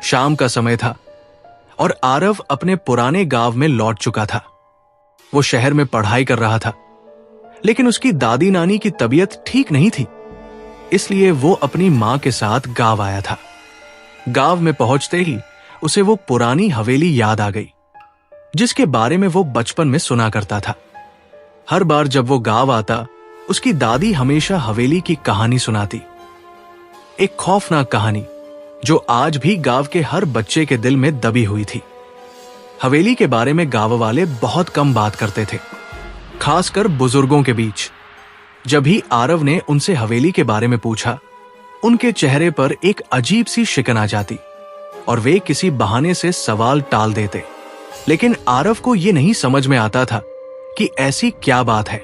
शाम का समय था और आरव अपने पुराने गांव में लौट चुका था। वो शहर में पढ़ाई कर रहा था, लेकिन उसकी दादी नानी की तबीयत ठीक नहीं थी, इसलिए वो अपनी मां के साथ गांव आया था। गांव में पहुंचते ही उसे वो पुरानी हवेली याद आ गई, जिसके बारे में वो बचपन में सुना करता था। हर बार जब वो गांव आता, उसकी दादी हमेशा हवेली की कहानी सुनाती। एक खौफनाक कहानी जो आज भी गांव के हर बच्चे के दिल में दबी हुई थी। हवेली के बारे में गांव वाले बहुत कम बात करते थे, खासकर बुजुर्गों के बीच। जब भी आरव ने उनसे हवेली के बारे में पूछा, उनके चेहरे पर एक अजीब सी शिकन आ जाती और वे किसी बहाने से सवाल टाल देते। लेकिन आरव को यह नहीं समझ में आता था कि ऐसी क्या बात है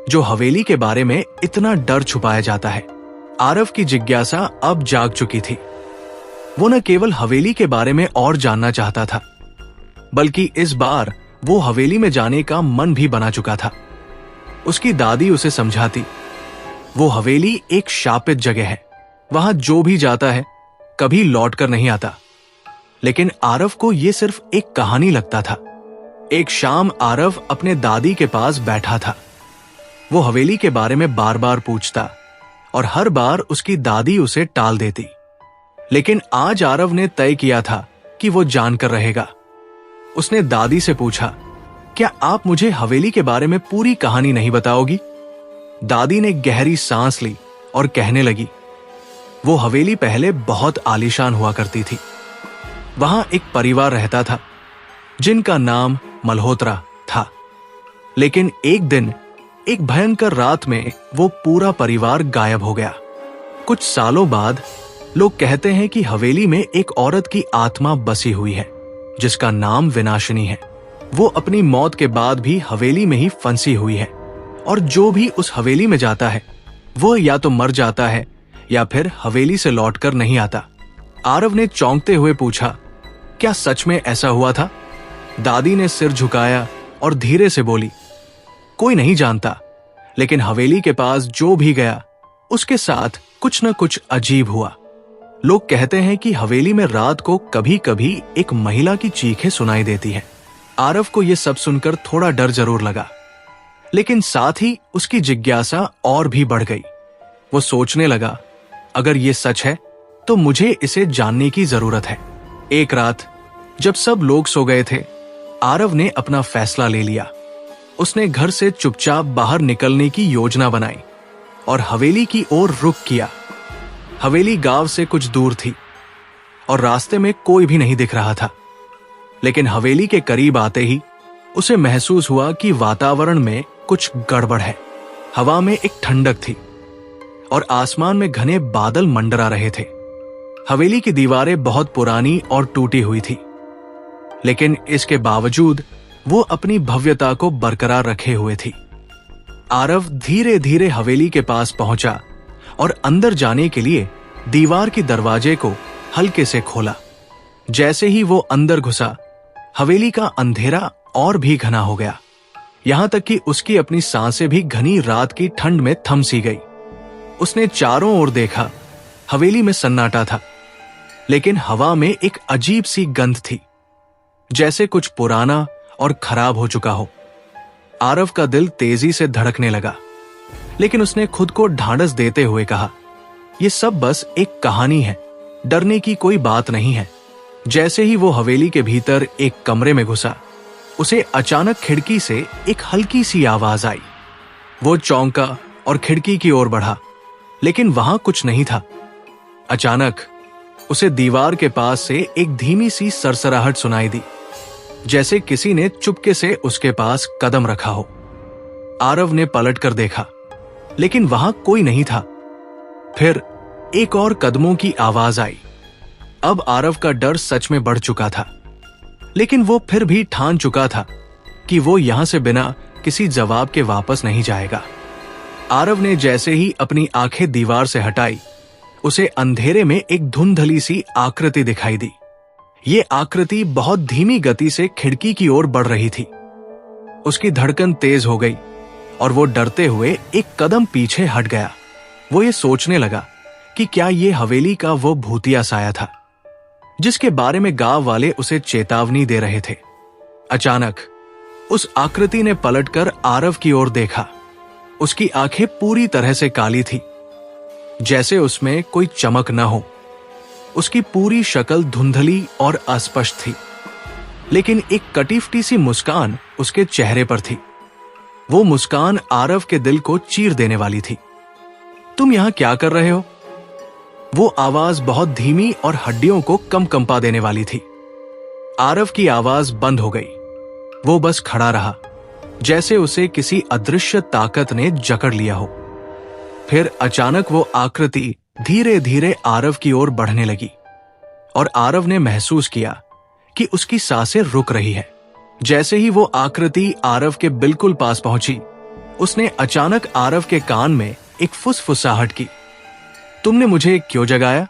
जो हवेली के बारे में इतना डर छुपाया जाता है। आरव की जिज्ञासा अब जाग चुकी थी। वो न केवल हवेली के बारे में और जानना चाहता था, बल्कि इस बार वो हवेली में जाने का मन भी बना चुका था। उसकी दादी उसे समझाती, वो हवेली एक शापित जगह है, वहां जो भी जाता है कभी लौट कर नहीं आता। लेकिन आरव को यह सिर्फ एक कहानी लगता था। एक शाम आरव अपने दादी के पास बैठा था। वो हवेली के बारे में बार बार पूछता और हर बार उसकी दादी उसे टाल देती। लेकिन आज आरव ने तय किया था कि वो जानकर रहेगा। उसने दादी से पूछा, क्या आप मुझे हवेली के बारे में पूरी कहानी नहीं बताओगी? दादी ने गहरी सांस ली और कहने लगी, वो हवेली पहले बहुत आलीशान हुआ करती थी। वहां एक परिवार रहता था जिनका नाम मल्होत्रा था। लेकिन एक दिन, एक भयंकर रात में वो पूरा परिवार गायब हो गया। कुछ सालों बाद लोग कहते हैं कि हवेली में एक औरत की आत्मा बसी हुई है, जिसका नाम विनाशिनी है। वो अपनी मौत के बाद भी हवेली में ही फंसी हुई है और जो भी उस हवेली में जाता है वो या तो मर जाता है या फिर हवेली से लौटकर नहीं आता। आरव ने चौंकते हुए पूछा, क्या सच में ऐसा हुआ था? दादी ने सिर झुकाया और धीरे से बोली, कोई नहीं जानता, लेकिन हवेली के पास जो भी गया उसके साथ कुछ न कुछ अजीब हुआ। लोग कहते हैं कि हवेली में रात को कभी कभी एक महिला की चीखें सुनाई देती हैं। आरव को यह सब सुनकर थोड़ा डर जरूर लगा, लेकिन साथ ही उसकी जिज्ञासा और भी बढ़ गई। वो सोचने लगा, अगर ये सच है तो मुझे इसे जानने की जरूरत है। एक रात जब सब लोग सो गए थे, आरव ने अपना फैसला ले लिया। उसने घर से चुपचाप बाहर निकलने की योजना बनाई और हवेली की ओर रुख किया। हवेली गांव से कुछ दूर थी और रास्ते में कोई भी नहीं दिख रहा था। लेकिन हवेली के करीब आते ही उसे महसूस हुआ कि वातावरण में कुछ गड़बड़ है। हवा में एक ठंडक थी और आसमान में घने बादल मंडरा रहे थे। हवेली की दीवारें बहुत पुरानी और टूटी हुई थी, लेकिन इसके बावजूद वो अपनी भव्यता को बरकरार रखे हुए थी। आरव धीरे धीरे हवेली के पास पहुंचा और अंदर जाने के लिए दीवार की दरवाजे को हल्के से खोला। जैसे ही वो अंदर घुसा, हवेली का अंधेरा और भी घना हो गया, यहां तक कि उसकी अपनी सांसें भी घनी रात की ठंड में थम सी गई। उसने चारों ओर देखा। हवेली में सन्नाटा था, लेकिन हवा में एक अजीब सी गंध थी, जैसे कुछ पुराना और खराब हो चुका हो। आरव का दिल तेजी से धड़कने लगा, लेकिन उसने खुद को ढांढस देते हुए कहा, यह सब बस एक कहानी है, डरने की कोई बात नहीं है। जैसे ही वो हवेली के भीतर एक कमरे में घुसा, उसे अचानक खिड़की से एक हल्की सी आवाज आई। वो चौंका और खिड़की की ओर बढ़ा, लेकिन वहां कुछ नहीं था। अचानक उसे दीवार के पास से एक धीमी सी सरसराहट सुनाई दी, जैसे किसी ने चुपके से उसके पास कदम रखा हो। आरव ने पलटकर देखा, लेकिन वहां कोई नहीं था। फिर एक और कदमों की आवाज आई। अब आरव का डर सच में बढ़ चुका था, लेकिन वो फिर भी ठान चुका था कि वो यहां से बिना किसी जवाब के वापस नहीं जाएगा। आरव ने जैसे ही अपनी आंखें दीवार से हटाई, उसे अंधेरे में एक धुंधली सी आकृति दिखाई दी। ये आकृति बहुत धीमी गति से खिड़की की ओर बढ़ रही थी। उसकी धड़कन तेज हो गई और वो डरते हुए एक कदम पीछे हट गया। वो ये सोचने लगा कि क्या ये हवेली का वो भूतिया साया था, जिसके बारे में गांव वाले उसे चेतावनी दे रहे थे। अचानक उस आकृति ने पलटकर आरव की ओर देखा। उसकी आंखें पूरी तरह से काली थी, जैसे उसमें कोई चमक न हो। उसकी पूरी शक्ल धुंधली और अस्पष्ट थी, लेकिन एक कटी-फटी सी मुस्कान उसके चेहरे पर थी। वो मुस्कान आरव के दिल को चीर देने वाली थी। तुम यहां क्या कर रहे हो? वो आवाज बहुत धीमी और हड्डियों को कंपा देने वाली थी। आरव की आवाज बंद हो गई। वो बस खड़ा रहा, जैसे उसे किसी अदृश्य ताकत ने जकड़ लिया हो। फिर अचानक वो आकृति धीरे धीरे आरव की ओर बढ़ने लगी और आरव ने महसूस किया कि उसकी सांसें रुक रही है। जैसे ही वो आकृति आरव के बिल्कुल पास पहुंची, उसने अचानक आरव के कान में एक फुसफुसाहट की। तुमने मुझे क्यों जगाया?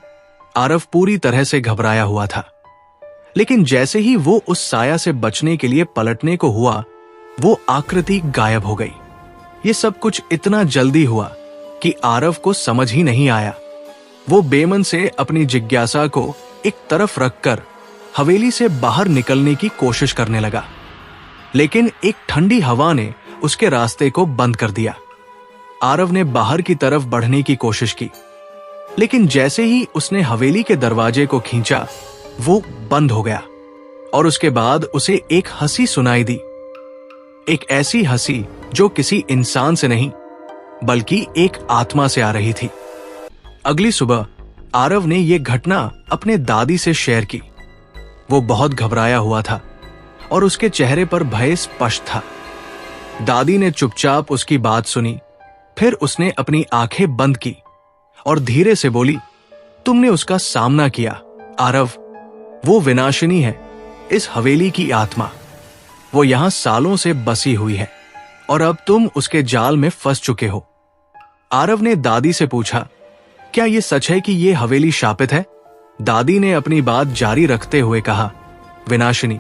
आरव पूरी तरह से घबराया हुआ था, लेकिन जैसे ही वो उस साया से बचने के लिए पलटने को हुआ, वो आकृति गायब हो गई। ये सब कुछ इतना जल्दी हुआ कि आरव को समझ ही नहीं आया। वो बेमन से अपनी जिज्ञासा को एक तरफ रखकर हवेली से बाहर निकलने की कोशिश करने लगा, लेकिन एक ठंडी हवा ने उसके रास्ते को बंद कर दिया। आरव ने बाहर की तरफ बढ़ने की कोशिश की, लेकिन जैसे ही उसने हवेली के दरवाजे को खींचा, वो बंद हो गया और उसके बाद उसे एक हंसी सुनाई दी। एक ऐसी हंसी जो किसी इंसान से नहीं, बल्कि एक आत्मा से आ रही थी। अगली सुबह आरव ने यह घटना अपने दादी से शेयर की। वो बहुत घबराया हुआ था और उसके चेहरे पर भय स्पष्ट था। दादी ने चुपचाप उसकी बात सुनी, फिर उसने अपनी आंखें बंद की और धीरे से बोली, तुमने उसका सामना किया आरव। वो विनाशिनी है, इस हवेली की आत्मा। वो यहां सालों से बसी हुई है और अब तुम उसके जाल में फंस चुके हो। आरव ने दादी से पूछा, क्या यह सच है कि यह हवेली शापित है? दादी ने अपनी बात जारी रखते हुए कहा, विनाशिनी,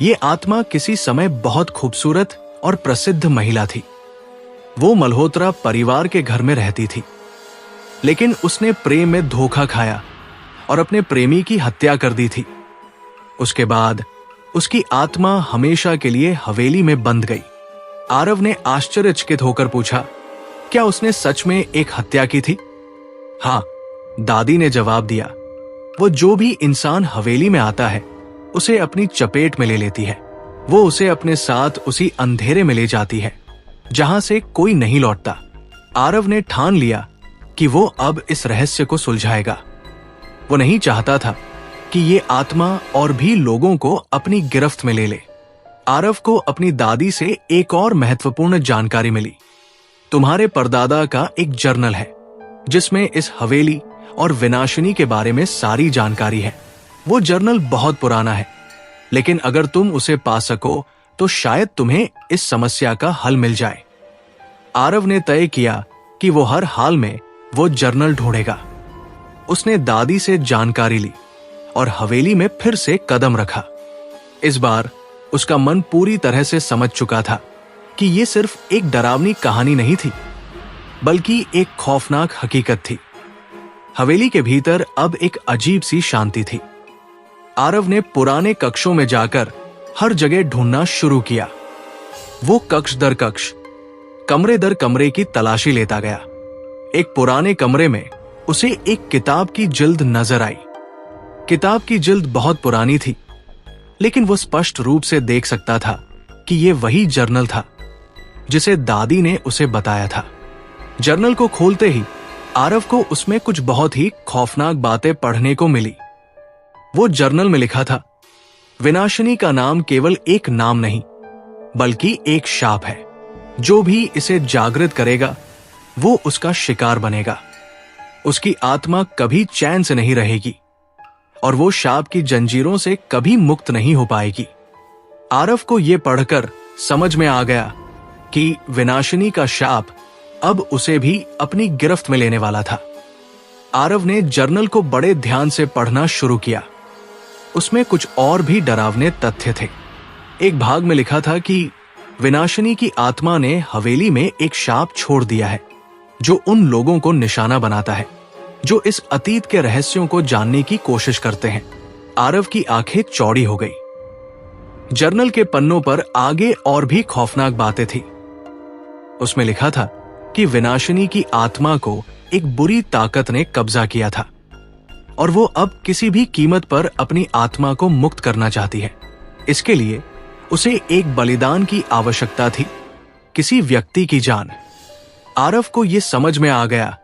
ये आत्मा किसी समय बहुत खूबसूरत और प्रसिद्ध महिला थी। वो मल्होत्रा परिवार के घर में रहती थी, लेकिन उसने प्रेम में धोखा खाया और अपने प्रेमी की हत्या कर दी थी। उसके बाद उसकी आत्मा हमेशा के लिए हवेली में बंध गई। आरव ने आश्चर्यचकित होकर पूछा, क्या उसने सच में एक हत्या की थी? हाँ, दादी ने जवाब दिया। वो जो भी इंसान हवेली में आता है, उसे अपनी चपेट में ले लेती है। वो उसे अपने साथ उसी अंधेरे में ले जाती है जहां से कोई नहीं लौटता। आरव ने ठान लिया कि वो अब इस रहस्य को सुलझाएगा। वो नहीं चाहता था कि ये आत्मा और भी लोगों को अपनी गिरफ्त में ले ले। आरव को अपनी दादी से एक और महत्वपूर्ण जानकारी मिली। तुम्हारे परदादा का एक जर्नल है जिसमें इस हवेली और विनाशिनी के बारे में सारी जानकारी है। वो जर्नल बहुत पुराना है, लेकिन अगर तुम उसे पा सको तो शायद तुम्हें इस समस्या का हल मिल जाए। आरव ने तय किया कि वो हर हाल में वो जर्नल ढूंढेगा। उसने दादी से जानकारी ली और हवेली में फिर से कदम रखा। इस बार उसका मन पूरी तरह से समझ चुका था कि ये सिर्फ एक डरावनी कहानी नहीं थी, बल्कि एक खौफनाक हकीकत थी। हवेली के भीतर अब एक अजीब सी शांति थी। आरव ने पुराने कक्षों में जाकर हर जगह ढूंढना शुरू किया। वो कक्ष दर कक्ष, कमरे दर कमरे की तलाशी लेता गया। एक पुराने कमरे में उसे एक किताब की जिल्द नजर आई। किताब की जिल्द बहुत पुरानी थी, लेकिन वो स्पष्ट रूप से देख सकता था कि ये वही जर्नल था जिसे दादी ने उसे बताया था। जर्नल को खोलते ही आरव को उसमें कुछ बहुत ही खौफनाक बातें पढ़ने को मिली। वो जर्नल में लिखा था, विनाशिनी का नाम केवल एक नाम नहीं, बल्कि एक शाप है। जो भी इसे जागृत करेगा, वो उसका शिकार बनेगा। उसकी आत्मा कभी चैन से नहीं रहेगी और वो शाप की जंजीरों से कभी मुक्त नहीं हो पाएगी। आरव को यह पढ़कर समझ में आ गया कि विनाशिनी का शाप अब उसे भी अपनी गिरफ्त में लेने वाला था। आरव ने जर्नल को बड़े ध्यान से पढ़ना शुरू किया। उसमें कुछ और भी डरावने तथ्य थे। एक भाग में लिखा था कि विनाशिनी की आत्मा ने हवेली में एक शाप छोड़ दिया है जो उन लोगों को निशाना बनाता है जो इस अतीत के रहस्यों को जानने की कोशिश करते हैं। आरव की आंखें चौड़ी हो गई। जर्नल के पन्नों पर आगे और भी खौफनाक बातें थी। उसमें लिखा था कि विनाशिनी की आत्मा को एक बुरी ताकत ने कब्जा किया था और वो अब किसी भी कीमत पर अपनी आत्मा को मुक्त करना चाहती है। इसके लिए उसे एक बलिदान की आवश्यकता थी, किसी व्यक्ति की जान। आरव को यह समझ में आ गया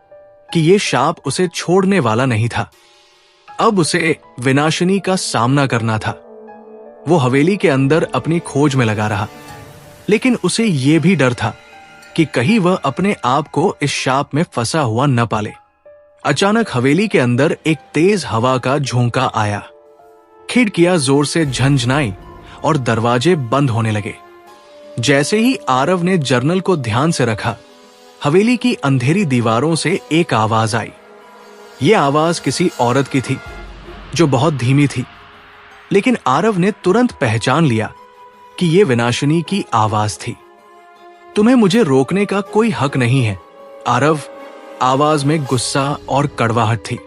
कि यह शाप उसे छोड़ने वाला नहीं था। अब उसे विनाशिनी का सामना करना था। वो हवेली के अंदर अपनी खोज में लगा रहा, लेकिन उसे यह भी डर था कि कहीं वह अपने आप को इस शाप में फंसा हुआ न पाले। अचानक हवेली के अंदर एक तेज हवा का झोंका आया। खिड़कियां जोर से झंझनाई और दरवाजे बंद होने लगे। जैसे ही आरव ने जर्नल को ध्यान से रखा, हवेली की अंधेरी दीवारों से एक आवाज आई। यह आवाज किसी औरत की थी जो बहुत धीमी थी, लेकिन आरव ने तुरंत पहचान लिया कि यह विनाशिनी की आवाज थी। तुम्हें मुझे रोकने का कोई हक नहीं है, आरव। आवाज में गुस्सा और कड़वाहट थी।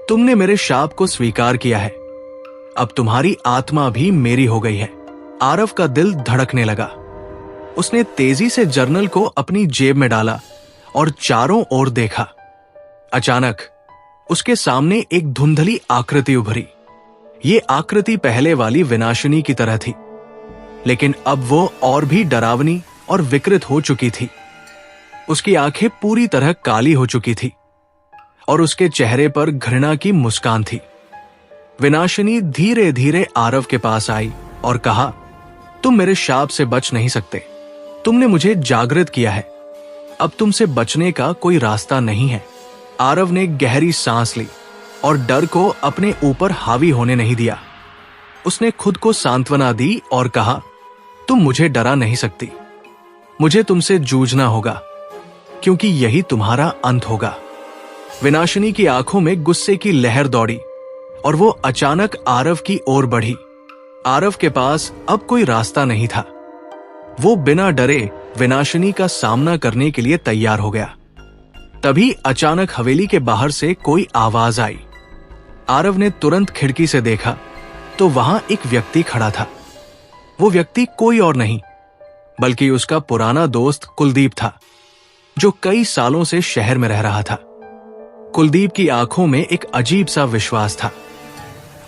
तुमने मेरे शाप को स्वीकार किया है, अब तुम्हारी आत्मा भी मेरी हो गई है। आरव का दिल धड़कने लगा। उसने तेजी से जर्नल को अपनी जेब में डाला और चारों ओर देखा। अचानक उसके सामने एक धुंधली आकृति उभरी। ये आकृति पहले वाली विनाशिनी की तरह थी, लेकिन अब वो और भी डरावनी और विकृत हो चुकी थी। उसकी आंखें पूरी तरह काली हो चुकी थी और उसके चेहरे पर घृणा की मुस्कान थी। विनाशिनी धीरे धीरे आरव के पास आई और कहा, तुम मेरे शाप से बच नहीं सकते। तुमने मुझे जागृत किया है, अब तुमसे बचने का कोई रास्ता नहीं है। आरव ने गहरी सांस ली और डर को अपने ऊपर हावी होने नहीं दिया। उसने खुद को सांत्वना दी और कहा, तुम मुझे डरा नहीं सकती। मुझे तुमसे जूझना होगा, क्योंकि यही तुम्हारा अंत होगा। विनाशिनी की आंखों में गुस्से की लहर दौड़ी और वो अचानक आरव की ओर बढ़ी। आरव के पास अब कोई रास्ता नहीं था। वो बिना डरे विनाशिनी का सामना करने के लिए तैयार हो गया। तभी अचानक हवेली के बाहर से कोई आवाज आई। आरव ने तुरंत खिड़की से देखा तो वहां एक व्यक्ति खड़ा था। वो व्यक्ति कोई और नहीं बल्कि उसका पुराना दोस्त कुलदीप था, जो कई सालों से शहर में रह रहा था। कुलदीप की आंखों में एक अजीब सा विश्वास था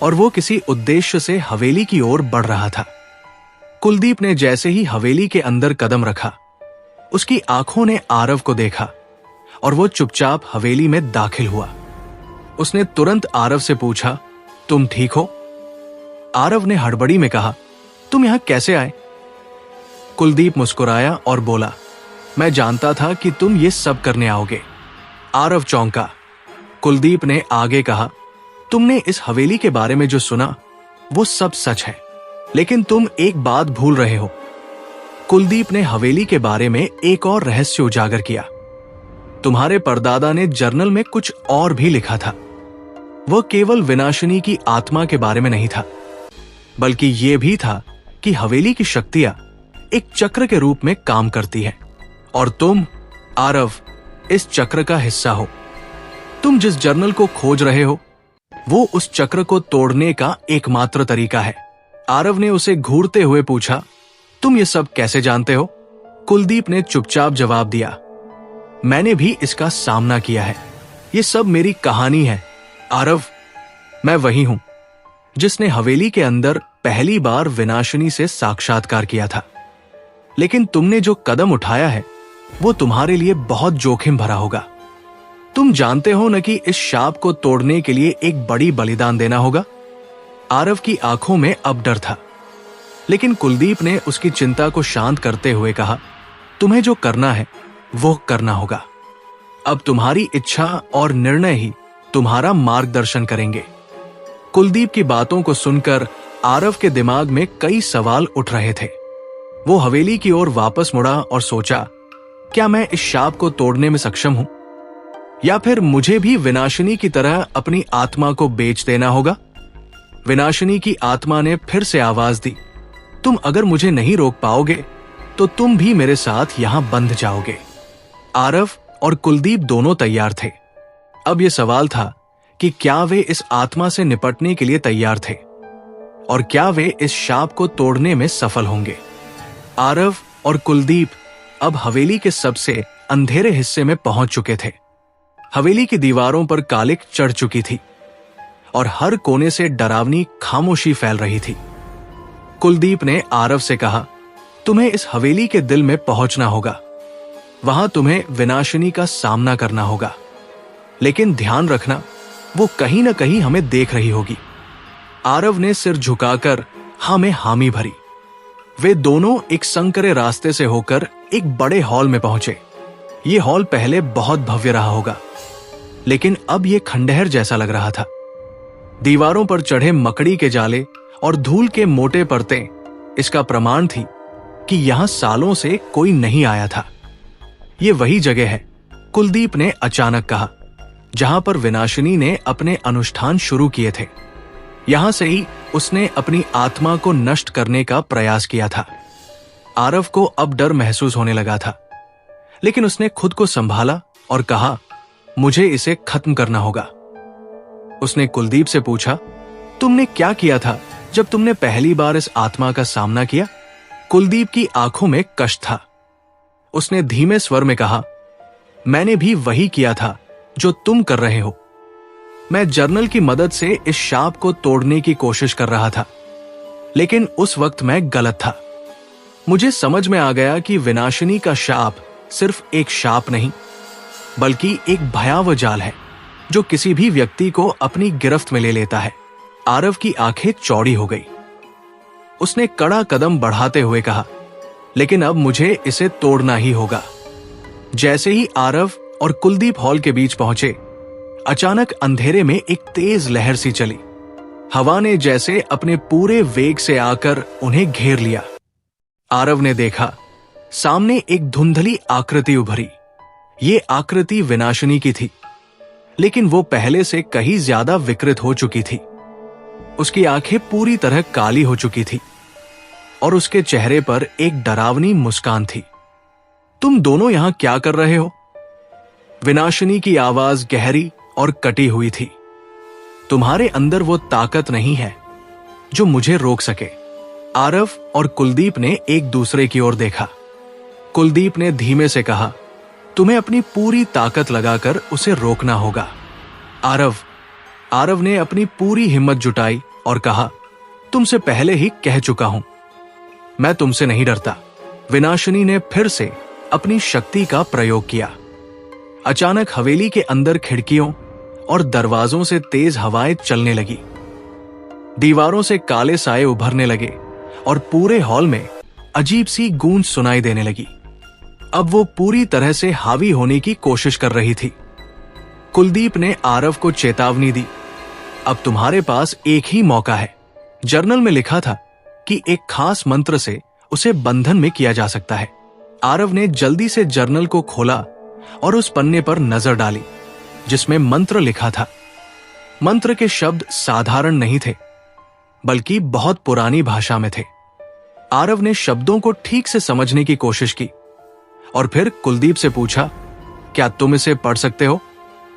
और वो किसी उद्देश्य से हवेली की ओर बढ़ रहा था। कुलदीप ने जैसे ही हवेली के अंदर कदम रखा, उसकी आंखों ने आरव को देखा और वो चुपचाप हवेली में दाखिल हुआ। उसने तुरंत आरव से पूछा, तुम ठीक हो? आरव ने हड़बड़ी में कहा, तुम यहां कैसे आए? कुलदीप मुस्कुराया और बोला, मैं जानता था कि तुम ये सब करने आओगे। आरव चौंका। कुलदीप ने आगे कहा, तुमने इस हवेली के बारे में जो सुना वो सब सच है, लेकिन तुम एक बात भूल रहे हो। कुलदीप ने हवेली के बारे में एक और रहस्य उजागर किया। तुम्हारे परदादा ने जर्नल में कुछ और भी लिखा था। वह केवल विनाशिनी की आत्मा के बारे में नहीं था, बल्कि यह भी था कि हवेली की शक्तियां एक चक्र के रूप में काम करती है और तुम, आरव, इस चक्र का हिस्सा हो। तुम जिस जर्नल को खोज रहे हो वो उस चक्र को तोड़ने का एकमात्र तरीका है। आरव ने उसे घूरते हुए पूछा, तुम ये सब कैसे जानते हो? कुलदीप ने चुपचाप जवाब दिया, मैंने भी इसका सामना किया है। ये सब मेरी कहानी है। आरव, मैं वही हूं जिसने हवेली के अंदर पहली बार विनाशिनी से साक्षात्कार किया था। लेकिन तुमने जो कदम उठाया है वो तुम्हारे लिए बहुत जोखिम भरा होगा। तुम जानते हो न कि इस शाप को तोड़ने के लिए एक बड़ी बलिदान देना होगा। आरव की आंखों में अब डर था, लेकिन कुलदीप ने उसकी चिंता को शांत करते हुए कहा, तुम्हें जो करना है वो करना होगा। अब तुम्हारी इच्छा और निर्णय ही तुम्हारा मार्गदर्शन करेंगे। कुलदीप की बातों को सुनकर आरव के दिमाग में कई सवाल उठ रहे थे। वो हवेली की ओर वापस मुड़ा और सोचा, क्या मैं इस शाप को तोड़ने में सक्षम हूं, या फिर मुझे भी विनाशिनी की तरह अपनी आत्मा को बेच देना होगा? विनाशिनी की आत्मा ने फिर से आवाज दी, तुम अगर मुझे नहीं रोक पाओगे तो तुम भी मेरे साथ यहां बंध जाओगे। आरव और कुलदीप दोनों तैयार थे। अब यह सवाल था कि क्या वे इस आत्मा से निपटने के लिए तैयार थे और क्या वे इस शाप को तोड़ने में सफल होंगे। आरव और कुलदीप अब हवेली के सबसे अंधेरे हिस्से में पहुंच चुके थे। हवेली की दीवारों पर कालिक चढ़ चुकी थी और हर कोने से डरावनी खामोशी फैल रही थी। कुलदीप ने आरव से कहा, तुम्हें इस हवेली के दिल में पहुंचना होगा। वहां तुम्हें विनाशिनी का सामना करना होगा, लेकिन ध्यान रखना वो कहीं ना कहीं हमें देख रही होगी। आरव ने सिर झुकाकर हाँ में हामी भरी। वे दोनों एक संकरे रास्ते से होकर एक बड़े हॉल में पहुंचे। ये हॉल पहले बहुत भव्य रहा होगा, लेकिन अब ये खंडहर जैसा लग रहा था। दीवारों पर चढ़े मकड़ी के जाले और धूल के मोटे परतें इसका प्रमाण थी कि यहां सालों से कोई नहीं आया था। ये वही जगह है, कुलदीप ने अचानक कहा, जहां पर विनाशिनी ने अपने अनुष्ठान शुरू किए थे। यहां से ही उसने अपनी आत्मा को नष्ट करने का प्रयास किया था। आरव को अब डर महसूस होने लगा था, लेकिन उसने खुद को संभाला और कहा, मुझे इसे खत्म करना होगा। उसने कुलदीप से पूछा, तुमने क्या किया था जब तुमने पहली बार इस आत्मा का सामना किया? कुलदीप की आंखों में कष्ट था। उसने धीमे स्वर में कहा, मैंने भी वही किया था जो तुम कर रहे हो। मैं जर्नल की मदद से इस शाप को तोड़ने की कोशिश कर रहा था, लेकिन उस वक्त मैं गलत था। मुझे समझ में आ गया कि विनाशिनी का शाप सिर्फ एक शाप नहीं, बल्कि एक भयावह जाल है जो किसी भी व्यक्ति को अपनी गिरफ्त में ले लेता है। आरव की आंखें चौड़ी हो गई। उसने कड़ा कदम बढ़ाते हुए कहा, लेकिन अब मुझे इसे तोड़ना ही होगा। जैसे ही आरव और कुलदीप हॉल के बीच पहुंचे, अचानक अंधेरे में एक तेज लहर सी चली। हवा ने जैसे अपने पूरे वेग से आकर उन्हें घेर लिया। आरव ने देखा, सामने एक धुंधली आकृति उभरी। ये आकृति विनाशिनी की थी, लेकिन वो पहले से कहीं ज्यादा विकृत हो चुकी थी। उसकी आंखें पूरी तरह काली हो चुकी थी और उसके चेहरे पर एक डरावनी मुस्कान थी। तुम दोनों यहां क्या कर रहे हो? विनाशिनी की आवाज गहरी और कटी हुई थी। तुम्हारे अंदर वो ताकत नहीं है जो मुझे रोक सके। आरव और कुलदीप ने एक दूसरे की ओर देखा। कुलदीप ने धीमे से कहा, तुम्हें अपनी पूरी ताकत लगाकर उसे रोकना होगा। आरव ने अपनी पूरी हिम्मत जुटाई और कहा, तुमसे पहले ही कह चुका हूं, मैं तुमसे नहीं डरता। विनाशिनी ने फिर से अपनी शक्ति का प्रयोग किया। अचानक हवेली के अंदर खिड़कियों और दरवाजों से तेज हवाएं चलने लगी। दीवारों से काले साए उभरने लगे और पूरे हॉल में अजीब सी गूंज सुनाई देने लगी। अब वो पूरी तरह से हावी होने की कोशिश कर रही थी। कुलदीप ने आरव को चेतावनी दी, अब तुम्हारे पास एक ही मौका है। जर्नल में लिखा था कि एक खास मंत्र से उसे बंधन में किया जा सकता है। आरव ने जल्दी से जर्नल को खोला और उस पन्ने पर नजर डाली जिसमें मंत्र लिखा था। मंत्र के शब्द साधारण नहीं थे, बल्कि बहुत पुरानी भाषा में थे। आरव ने शब्दों को ठीक से समझने की कोशिश की और फिर कुलदीप से पूछा, क्या तुम इसे पढ़ सकते हो?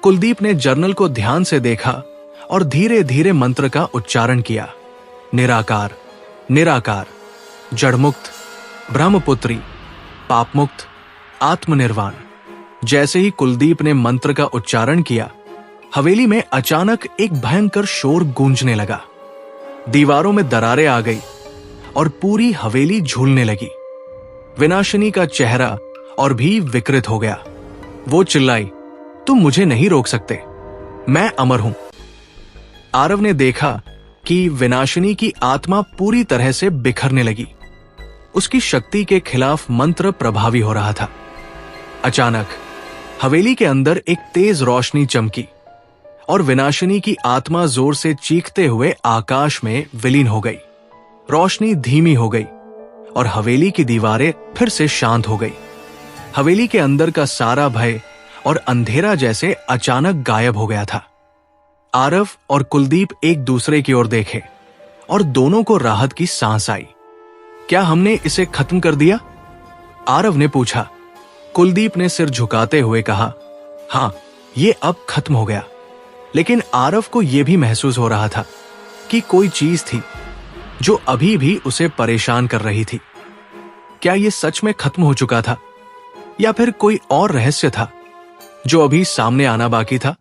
कुलदीप ने जर्नल को ध्यान से देखा और धीरे धीरे मंत्र का उच्चारण किया। निराकार, निराकार, जड़मुक्त, ब्रह्मपुत्री, पापमुक्त, आत्मनिर्वाण। जैसे ही कुलदीप ने मंत्र का उच्चारण किया, हवेली में अचानक एक भयंकर शोर गूंजने लगा। दीवारों में दरारें आ गई और पूरी हवेली झूलने लगी। विनाशिनी का चेहरा और भी विकृत हो गया। वो चिल्लाई, तुम मुझे नहीं रोक सकते, मैं अमर हूं। आरव ने देखा कि विनाशिनी की आत्मा पूरी तरह से बिखरने लगी। उसकी शक्ति के खिलाफ मंत्र प्रभावी हो रहा था। अचानक हवेली के अंदर एक तेज रोशनी चमकी और विनाशिनी की आत्मा जोर से चीखते हुए आकाश में विलीन हो गई। रोशनी धीमी हो गई और हवेली की दीवारें फिर से शांत हो गई। हवेली के अंदर का सारा भय और अंधेरा जैसे अचानक गायब हो गया था। आरव और कुलदीप एक दूसरे की ओर देखे और दोनों को राहत की सांस आई। क्या हमने इसे खत्म कर दिया? आरव ने पूछा। कुलदीप ने सिर झुकाते हुए कहा, हां, ये अब खत्म हो गया। लेकिन आरव को यह भी महसूस हो रहा था कि कोई चीज थी जो अभी भी उसे परेशान कर रही थी। क्या यह सच में खत्म हो चुका था या फिर कोई और रहस्य था जो अभी सामने आना बाकी था?